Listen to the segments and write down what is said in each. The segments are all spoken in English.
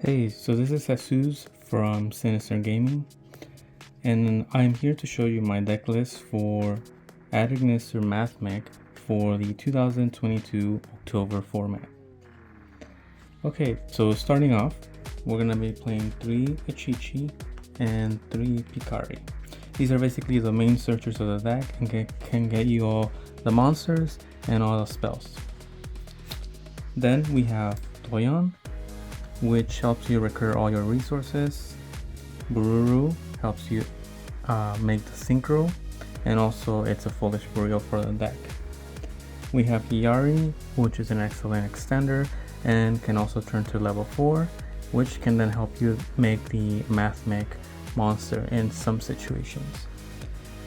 Hey, so this is Jesus from Sinister Gaming, and I'm here to show you my deck list for Adagnis or Mathmech for the 2022 October format. Okay, so starting off, we're gonna be playing 3 Achichi and 3 Picari. These are basically the main searchers of the deck and can get you all the monsters and all the spells. Then we have Doyon, which helps you recur all your resources. Bururu helps you make the synchro, and also it's a foolish burial for the deck. We have Hiyari, which is an excellent extender and can also turn to level 4, which can then help you make the Mathmech monster in some situations.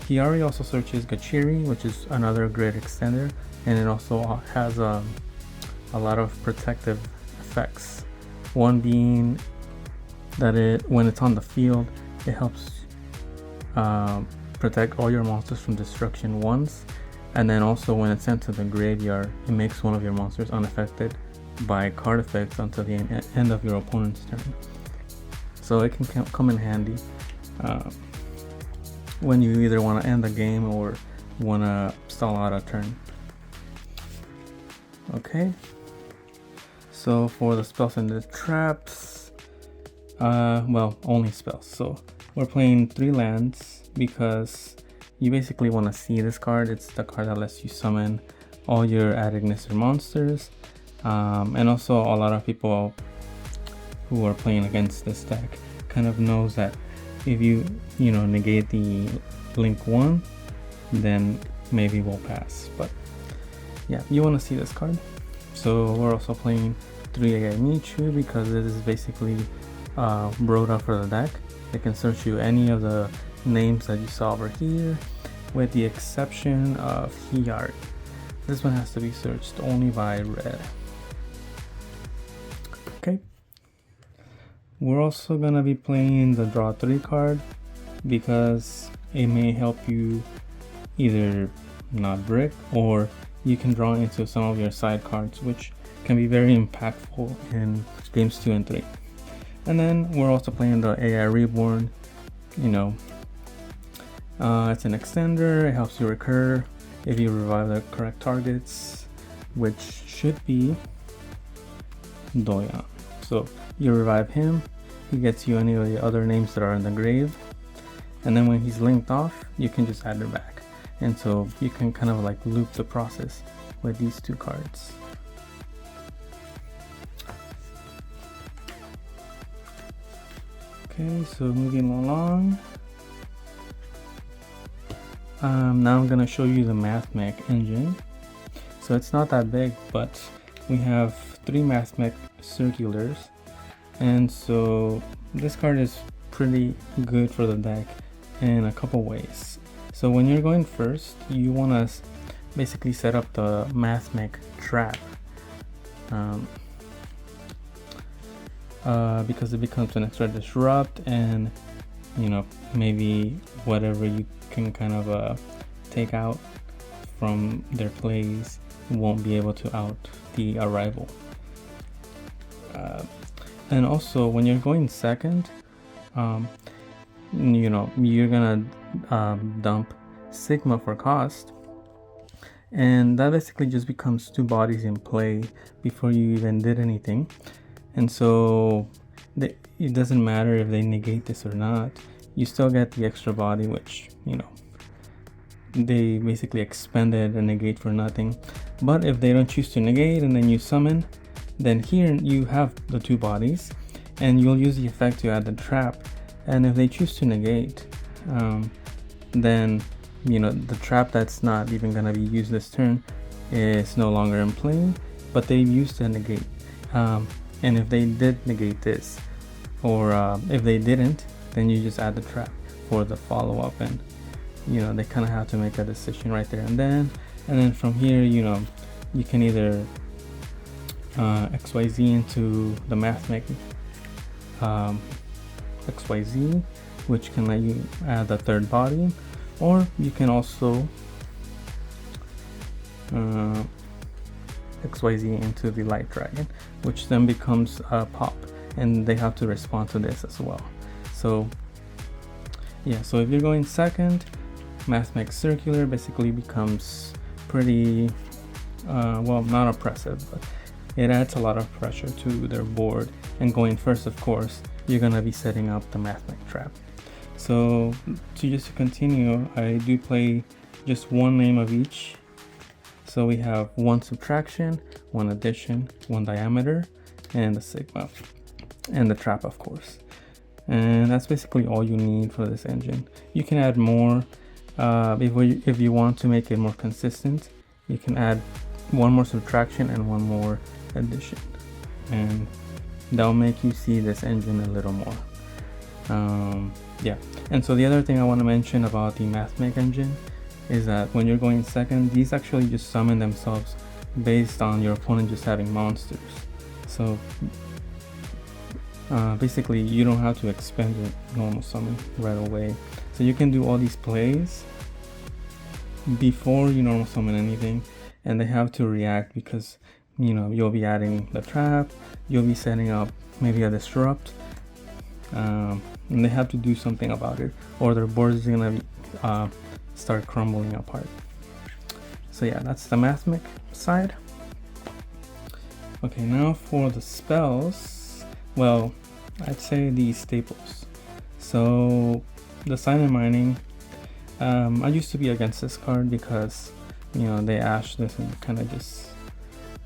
Hiyari also searches Gachiri, which is another great extender, and it also has a lot of protective effects. One being that when it's on the field, it helps protect all your monsters from destruction once, and then also when it's sent to the graveyard, it makes one of your monsters unaffected by card effects until the end of your opponent's turn. So it can come in handy when you either want to end the game or want to stall out a turn. Okay. So for the spells and the traps, well, only spells. So we're playing 3 lands because you basically want to see this card. It's the card that lets you summon all your Adagnis monsters. And also a lot of people who are playing against this deck kind of knows that if you negate the link 1, then maybe we'll pass. But yeah, you want to see this card. So we're also playing 3 AI Michu because it is basically Broda for the deck. It can search you any of the names that you saw over here, with the exception of Hiyari. This one has to be searched only by red. Okay. We're also gonna be playing the draw 3 card because it may help you either not brick, or you can draw into some of your side cards, which can be very impactful in games 2 and 3. And then we're also playing the AI Reborn. It's an extender. It helps you recur if you revive the correct targets, which should be Doyan. So you revive him, he gets you any of the other names that are in the grave, and then when he's linked off, you can just add her back. And so you can kind of like loop the process with these 2 cards. Okay, so moving along. Now I'm gonna show you the Mathmech engine. So it's not that big, but we have 3 Mathmech circulars, and so this card is pretty good for the deck in a couple ways. So when you're going first, you want to basically set up the Mathmech trap, because it becomes an extra disrupt, and maybe whatever you can kind of take out from their plays won't be able to out the arrival. And also when you're going second, you're gonna dump Sigma for cost, and that basically just becomes 2 bodies in play before you even did anything. And so it doesn't matter if they negate this or not, you still get the extra body, which they basically expended a negate for nothing. But if they don't choose to negate and then you summon, then here you have the 2 bodies, and you'll use the effect to add the trap. And if they choose to negate, then the trap that's not even gonna be used this turn is no longer in play, but they used to negate. And if they did negate this, or if they didn't, then you just add the trap for the follow-up, and they kind of have to make a decision right there and then. And then from here, you can either XYZ into the Mathmech XYZ, which can let you add the 3rd body, or you can also XYZ into the Light Dragon, which then becomes a pop. and they have to respond to this as well. So yeah, so if you're going second, Mathmech circular basically becomes pretty well, not oppressive, but it adds a lot of pressure to their board. And going first, of course, you're gonna be setting up the Mathmech trap. So to continue, I do play just one name of each. So we have one subtraction, one addition, one diameter, and the sigma, and the trap, of course. And that's basically all you need for this engine. You can add more if you want to make it more consistent. You can add one more subtraction and one more addition, and that'll make you see this engine a little more. Yeah, and so the other thing I want to mention about the Mathmech engine is that when you're going second, these actually just summon themselves based on your opponent just having monsters. So basically you don't have to expend your normal summon right away. So you can do all these plays before you normal summon anything, and they have to react because, you know, you'll be adding the trap, you'll be setting up maybe a disrupt, and they have to do something about it, or their board is gonna be, start crumbling apart. So yeah, that's the Mathmech side. Okay, now for the spells, well, I'd say the staples. So the sign and mining, I used to be against this card because, you know, they ash this and kind of just,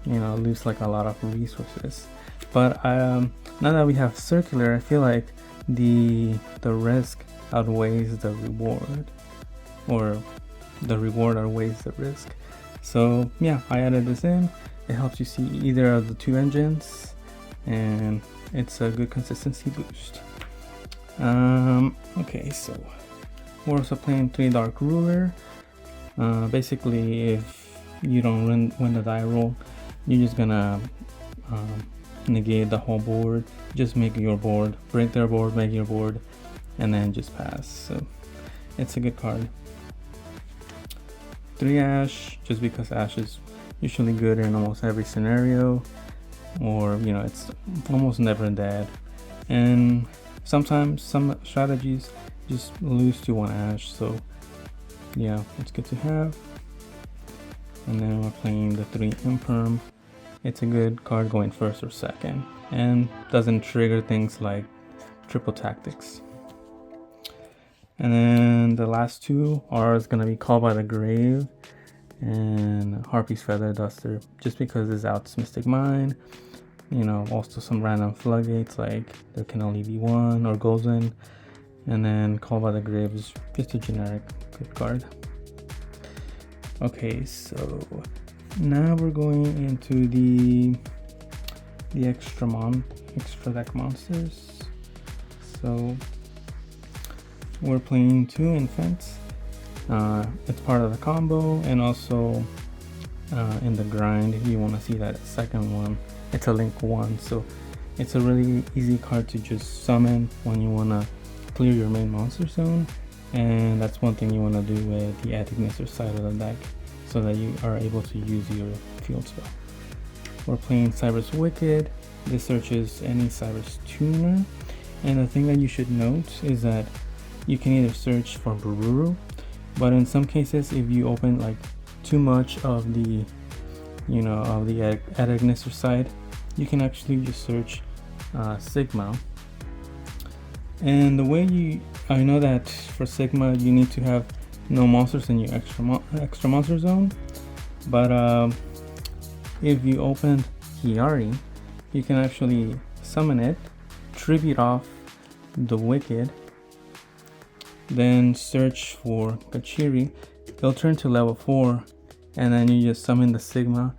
you know, lose like a lot of resources. But now that we have circular, I feel like the risk outweighs the reward, or the reward outweighs the risk. So yeah, I added this in. It helps you see either of the two engines, and it's a good consistency boost. Okay, so we're also playing 3 Dark Ruler. Basically, if you don't win the die roll, you're just gonna negate the whole board. Just make your board, break their board, make your board, and then just pass. So it's a good card. 3 Ash, just because Ash is usually good in almost every scenario, or, you know, it's almost never dead. And sometimes some strategies just lose to 1 Ash, so yeah, it's good to have. And then we're playing the 3 Imperm. It's a good card going first or second, and doesn't trigger things like triple tactics. And then the last 2 are gonna be Called by the Grave and Harpy's Feather Duster, just because this outs Mystic Mine. You know, also some random floodgates, like there can only be 1 or goes in. And then Called by the Grave is just a generic good card. Okay, so now we're going into the extra deck monsters. So we're playing 2 Infants. It's part of the combo, and also in the grind, if you want to see that second one, it's a link 1, so it's a really easy card to just summon when you want to clear your main monster zone. And that's one thing you want to do with the Antignister side of the deck, so that you are able to use your field spell. We're playing cyberse Wicked. This searches any cyberse tuner, and the thing that you should note is that you can either search for Bururu, but in some cases, if you open like too much of the, you know, of the Antignister side, you can actually just search Sigma. And the way I know that for Sigma you need to have no monsters in your extra monster zone, but if you open Hiyari, you can actually summon it, tribute off the Wicked, then search for Kachiri. It'll turn to level 4, and then you just summon the Sigma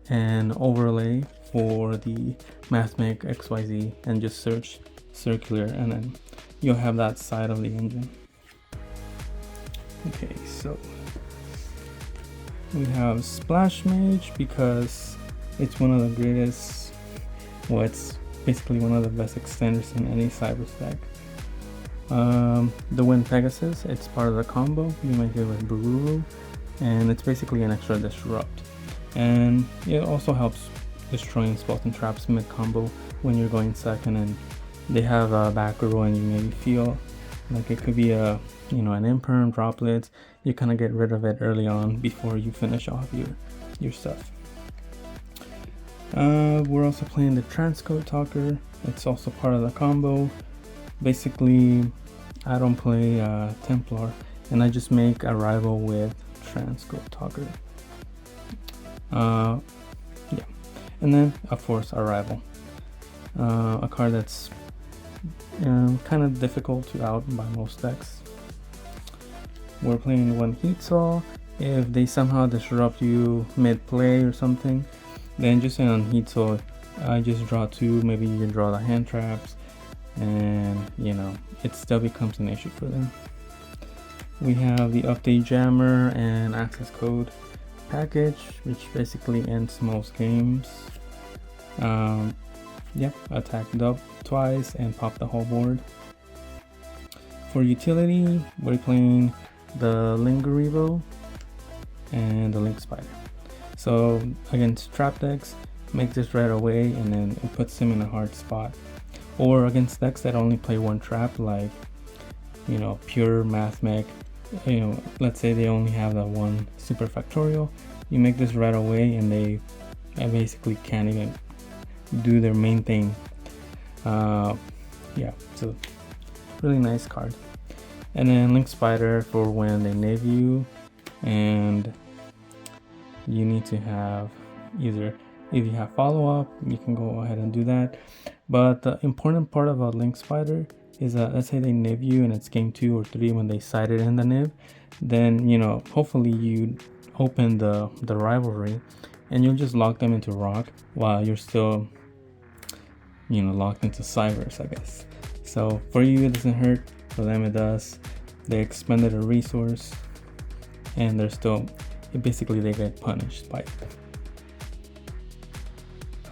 and overlay for the Mathmech XYZ, and just search circular, and then you'll have that side of the engine. Okay, so we have Splash Mage because it's one of the greatest, well, it's basically one of the best extenders in any cyberse deck. The Wind Pegasus, it's part of the combo. You make it with Bururu, and it's basically an extra disrupt, and it also helps destroying spells and traps mid combo when you're going second and they have a back row and you maybe feel like it could be a an imperm droplets, you kind of get rid of it early on before you finish off your stuff. We're also playing the transcode talker. It's also part of the combo. Basically, I don't play Templar, and I just make a rival with transcode talker. Yeah, and then of course a rival, a card that's kind of difficult to out by most decks. We're playing one Heat Saw. If they somehow disrupt you mid-play or something, then just on Heat Saw, I just draw 2, maybe you draw the hand traps, and it still becomes an issue for them. We have the Update Jammer and Access Code package, which basically ends most games. Yep, attack dub twice and pop the whole board. For utility, we're playing the Lingerivo and the Link Spider. So against trap decks, make this right away and then it puts them in a hard spot. Or against decks that only play one trap, like pure Mathmech, let's say they only have that one super factorial, you make this right away and they basically can't even do their main thing. Yeah, so really nice card. And then Link Spider for when they nave you and you need to have either, if you have follow-up, you can go ahead and do that. But the important part about Link Spider is that, let's say they nib you and it's game 2 or 3 when they sided in the nib, then hopefully you open the rivalry and you'll just lock them into rock while you're still locked into cyberse, I guess. So for you it doesn't hurt, for them it does. They expended a resource and they're still, basically they get punished by it.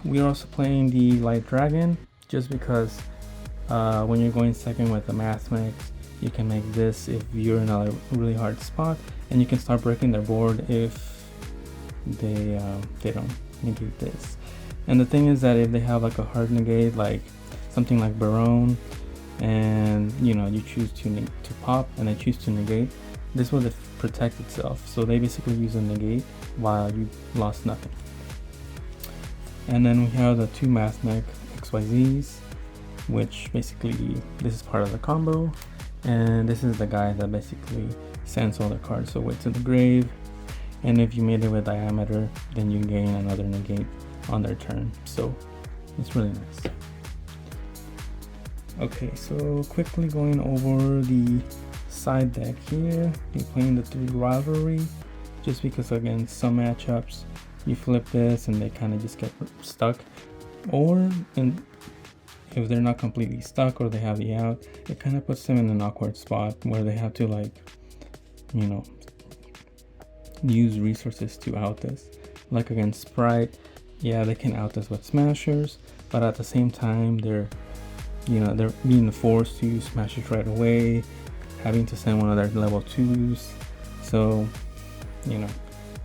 We're also playing the Light Dragon just because when you're going second with the Mathmechs, you can make this if you're in a really hard spot, and you can start breaking their board if they don't negate this. And the thing is that if they have like a hard negate, like something like Barone, and you choose to pop and they choose to negate, this will protect itself. So they basically use a negate while you lost nothing. And then we have the 2 Mathmech XYZs, which basically this is part of the combo, and this is the guy that basically sends all the cards away to the grave, and if you made it with diameter, then you gain another negate on their turn. So it's really nice. Okay, so quickly going over the side deck here, we're playing the 3 rivalry, just because against some matchups you flip this and they kind of just get stuck, or if they're not completely stuck or they have the out, it kind of puts them in an awkward spot where they have to use resources to out this. Like against Sprite, yeah, they can out this with smashers, but at the same time they're being forced to use smashers right away, having to send one of their level 2s. So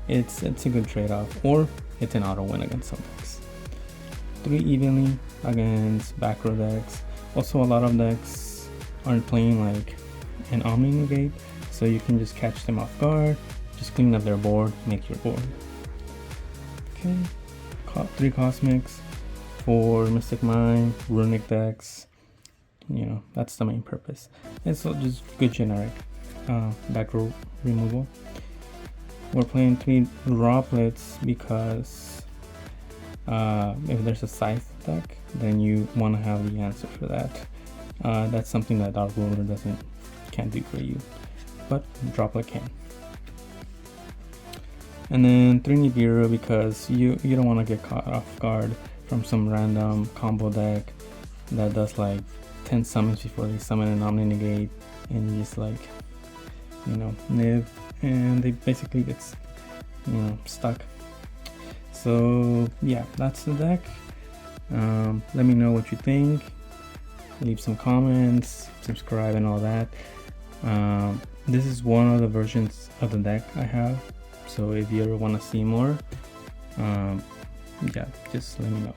it's a good trade-off, or it's an auto win against some decks. 3 evenly against back row decks. Also, a lot of decks aren't playing like an Omni negate, so you can just catch them off guard, just clean up their board, make your board. Okay, 3 Cosmics for Mystic Mine, Runic decks. That's the main purpose. It's just good generic back row removal. We're playing 3 droplets because if there's a scythe deck, then you want to have the answer for that. That's something that Dark Ruler can't do for you, but droplet can. And then 3 Nibiru because you don't want to get caught off guard from some random combo deck that does like 10 summons before they summon an Omni Negate, and you just nib, and they basically get stuck. So yeah, that's the deck. Let me know what you think, leave some comments, subscribe and all that. This is one of the versions of the deck I have, so if you ever want to see more, yeah, just let me know.